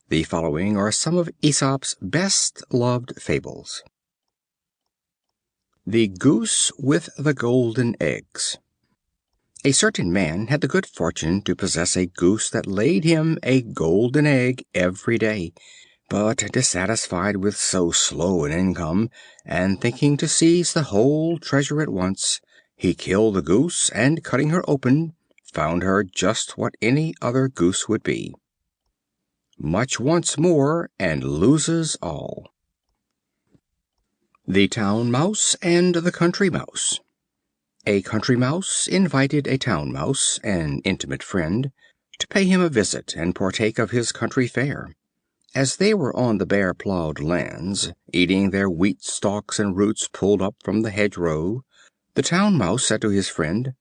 The following are some of Aesop's best loved fables. The Goose with the Golden Eggs. A certain man had the good fortune to possess a goose that laid him a golden egg every day; but dissatisfied with so slow an income, and thinking to seize the whole treasure at once, he killed the goose, and cutting her open, found her just what any other goose would be. Much wants more, and loses all. The Town Mouse and the Country Mouse. A Country Mouse invited a Town Mouse, an intimate friend, to pay him a visit and partake of his country fare. As they were on the bare plowed lands, eating their wheat stalks and roots pulled up from the hedgerow, the Town Mouse said to his friend,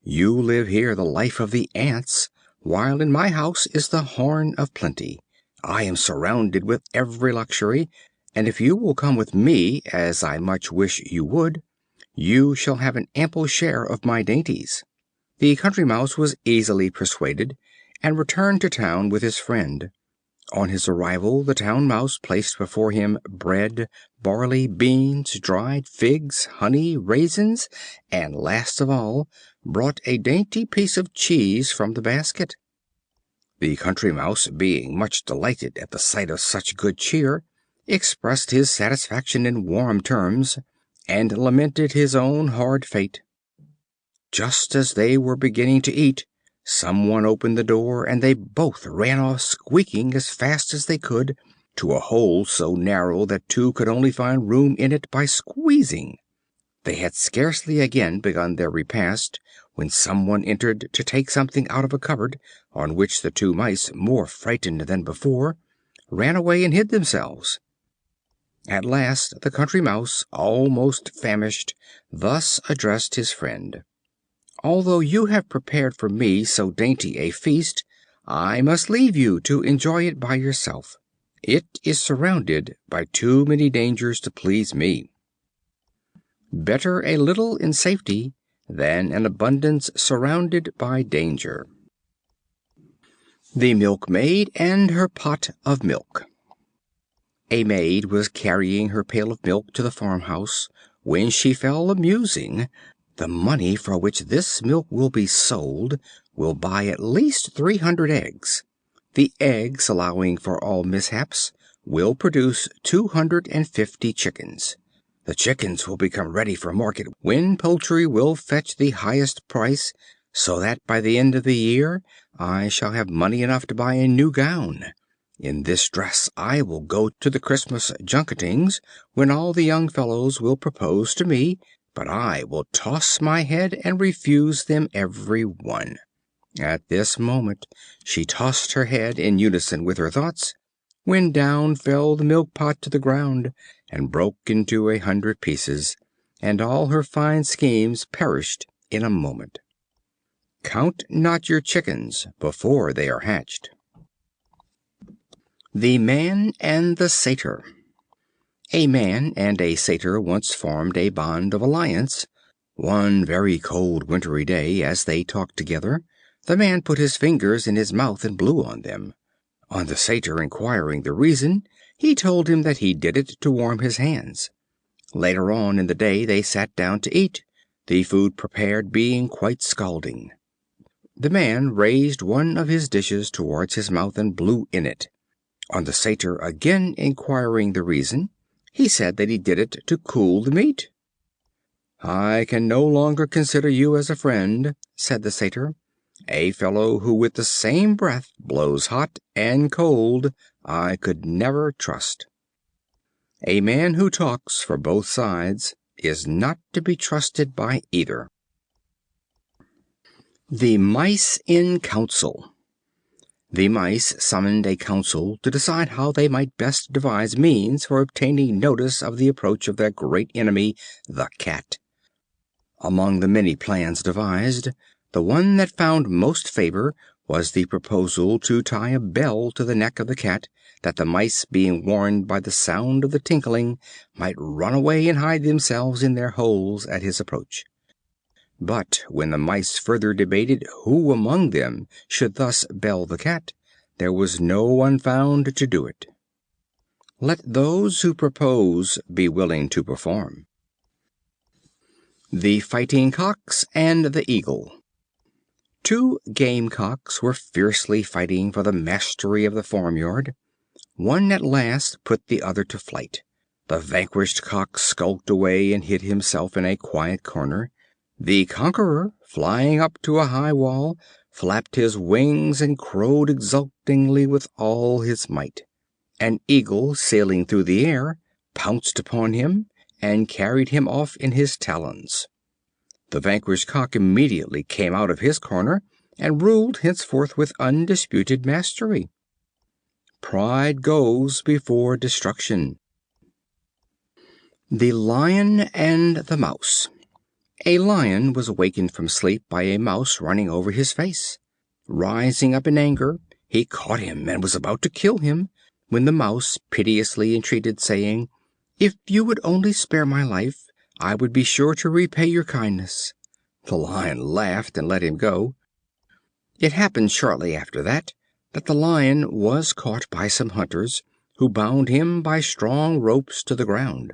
"You live here the life of the ants, while in my house is the horn of plenty. I am surrounded with every luxury, and if you will come with me, as I much wish you would, you shall have an ample share of my dainties." The Country Mouse was easily persuaded, and returned to town with his friend. On his arrival, the Town Mouse placed before him bread, barley, beans, dried figs, honey, raisins, and, last of all, brought a dainty piece of cheese from the basket. The Country Mouse, being much delighted at the sight of such good cheer, expressed his satisfaction in warm terms, and lamented his own hard fate. Just as they were beginning to eat, some one opened the door, and they both ran off squeaking as fast as they could, to a hole so narrow that two could only find room in it by squeezing. They had scarcely again begun their repast when some one entered to take something out of a cupboard, on which the two mice, more frightened than before, ran away and hid themselves. At last the Country Mouse, almost famished, thus addressed his friend: "Although you have prepared for me so dainty a feast, I must leave you to enjoy it by yourself. It is surrounded by too many dangers to please me. Better a little in safety than an abundance surrounded by danger." The Milk Maid and her Pot of Milk. A maid was carrying her pail of milk to the farmhouse, when she fell a musing. "The money for which this milk will be sold will buy at least 300 eggs. The eggs, allowing for all mishaps, will produce 250 chickens. The chickens will become ready for market when poultry will fetch the highest price, so that by the end of the year I shall have money enough to buy a new gown. In this dress I will go to the Christmas junketings, when all the young fellows will propose to me, but I will toss my head and refuse them every one." At this moment she tossed her head in unison with her thoughts, when down fell the milk pot to the ground, and broke into 100 pieces, and all her fine schemes perished in a moment. Count not your chickens before they are hatched. The Man and the Satyr. A man and a Satyr once formed a bond of alliance. One very cold wintry day, as they talked together, the man put his fingers in his mouth and blew on them. On the Satyr inquiring the reason, he told him that he did it to warm his hands. Later on in the day they sat down to eat, the food prepared being quite scalding. The man raised one of his dishes towards his mouth and blew in it. On the Satyr again inquiring the reason, he said that he did it to cool the meat. "I can no longer consider you as a friend," said the Satyr. "A fellow who with the same breath blows hot and cold I could never trust. A man who talks for both sides is not to be trusted by either." The Mice in Council. The Mice summoned a council to decide how they might best devise means for obtaining notice of the approach of their great enemy, the Cat. Among the many plans devised, the one that found most favor was the proposal to tie a bell to the neck of the Cat, that the Mice, being warned by the sound of the tinkling, might run away and hide themselves in their holes at his approach. But when the Mice further debated who among them should thus bell the Cat, there was no one found to do it. Let those who propose be willing to perform. The Fighting Cocks and the Eagle. Two gamecocks were fiercely fighting for the mastery of the farmyard. One at last put the other to flight. The vanquished cock skulked away and hid himself in a quiet corner. The conqueror, flying up to a high wall, flapped his wings and crowed exultingly with all his might. An eagle, sailing through the air, pounced upon him and carried him off in his talons. The vanquished cock immediately came out of his corner and ruled henceforth with undisputed mastery. Pride goes before destruction. The Lion and the Mouse. A Lion was awakened from sleep by a Mouse running over his face. Rising up in anger, he caught him and was about to kill him, when the Mouse piteously entreated, saying, "If you would only spare my life, I would be sure to repay your kindness." The Lion laughed and let him go. It happened shortly after that the Lion was caught by some hunters, who bound him by strong ropes to the ground.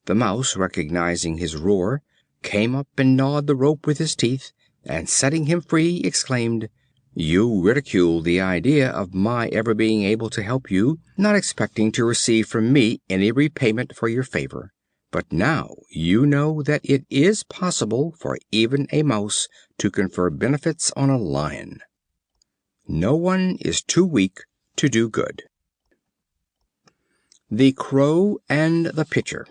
The Mouse, recognizing his roar, came up and gnawed the rope with his teeth, and setting him free, exclaimed, "You ridiculed the idea of my ever being able to help you, not expecting to receive from me any repayment for your favor. But now you know that it is possible for even a Mouse to confer benefits on a Lion. No one is too weak to do good." The Crow and the Pitcher.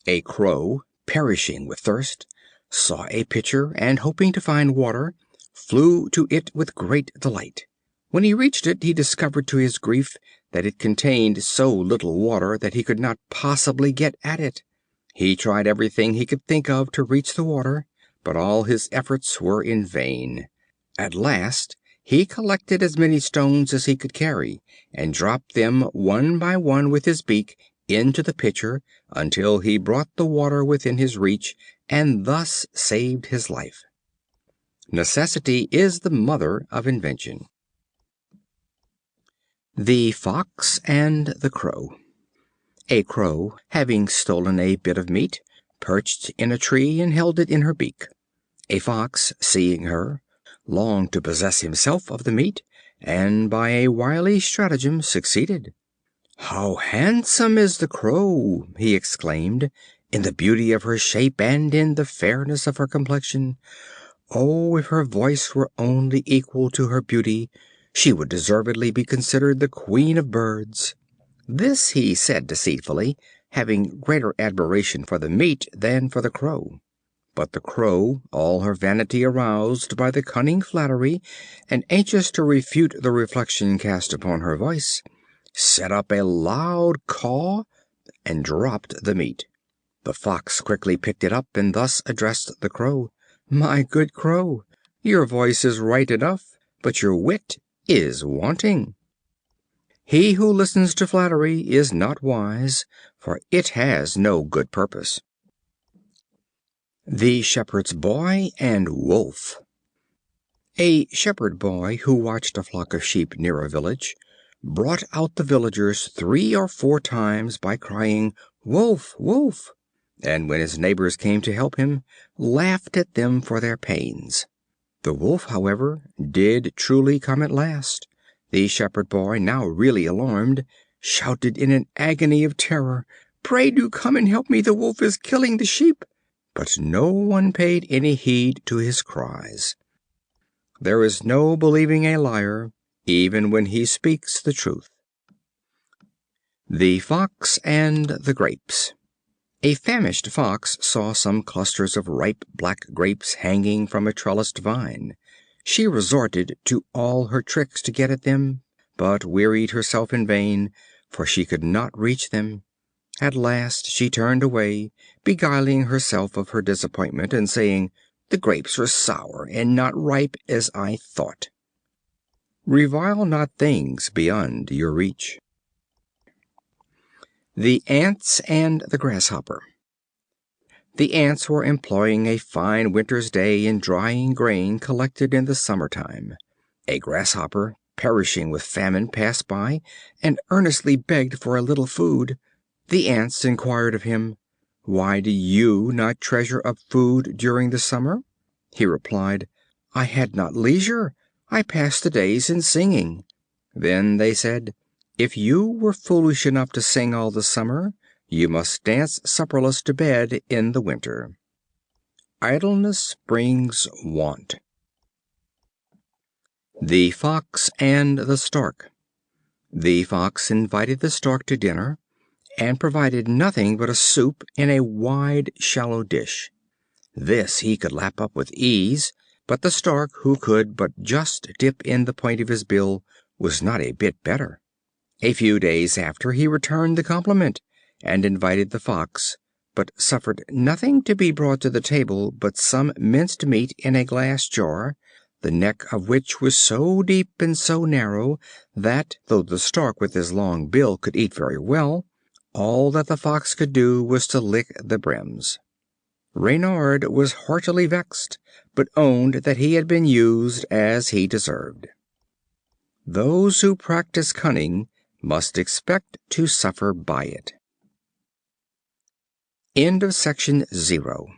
A Crow, perishing with thirst, saw a pitcher, and hoping to find water, flew to it with great delight. When he reached it, he discovered to his grief that it contained so little water that he could not possibly get at it. He tried everything he could think of to reach the water, but all his efforts were in vain. At last he collected as many stones as he could carry, and dropped them one by one with his beak into the pitcher, until he brought the water within his reach, and thus saved his life. Necessity is the mother of invention. The Fox and the Crow. A Crow, having stolen a bit of meat, perched in a tree and held it in her beak. A Fox, seeing her, longed to possess himself of the meat, and by a wily stratagem succeeded. "How handsome is the Crow!" he exclaimed, "in the beauty of her shape and in the fairness of her complexion. Oh, if her voice were only equal to her beauty, she would deservedly be considered the queen of birds." This he said deceitfully, having greater admiration for the meat than for the Crow. But the Crow, all her vanity aroused by the cunning flattery, and anxious to refute the reflection cast upon her voice, set up a loud caw and dropped the meat. The Fox quickly picked it up, and thus addressed the Crow: "My good Crow, your voice is right enough, but your wit is wanting. He who listens to flattery is not wise, for it has no good purpose." The Shepherd's Boy and Wolf. A shepherd boy, who watched a flock of sheep near a village, brought out the villagers 3 or 4 times by crying, "Wolf, wolf!" and when his neighbors came to help him, laughed at them for their pains. The wolf, however, did truly come at last. The shepherd boy, now really alarmed, shouted in an agony of terror, "Pray do come and help me, the wolf is killing the sheep." But no one paid any heed to his cries. There is no believing a liar, even when he speaks the truth. The Fox and the Grapes. A famished Fox saw some clusters of ripe black grapes hanging from a trellised vine. She resorted to all her tricks to get at them, but wearied herself in vain, for she could not reach them. At last she turned away, beguiling herself of her disappointment, and saying, "The grapes are sour, and not ripe as I thought." Revile not things beyond your reach. The Ants and the Grasshopper. The Ants were employing a fine winter's day in drying grain collected in the summer time. A Grasshopper, perishing with famine, passed by, and earnestly begged for a little food. The Ants inquired of him, "Why do you not treasure up food during the summer?" He replied, "I had not leisure. I passed the days in singing." Then they said, "If you were foolish enough to sing all the summer, you must dance supperless to bed in the winter." Idleness brings want. The Fox and the Stork. The Fox invited the Stork to dinner, and provided nothing but a soup in a wide, shallow dish. This he could lap up with ease, but the Stork, who could but just dip in the point of his bill, was not a bit better. A few days after he returned the compliment, and invited the Fox, but suffered nothing to be brought to the table but some minced meat in a glass jar, the neck of which was so deep and so narrow that, though the Stork with his long bill could eat very well, all that the Fox could do was to lick the brims. Reynard was heartily vexed, but owned that he had been used as he deserved. Those who practice cunning must expect to suffer by it. End of Section 0.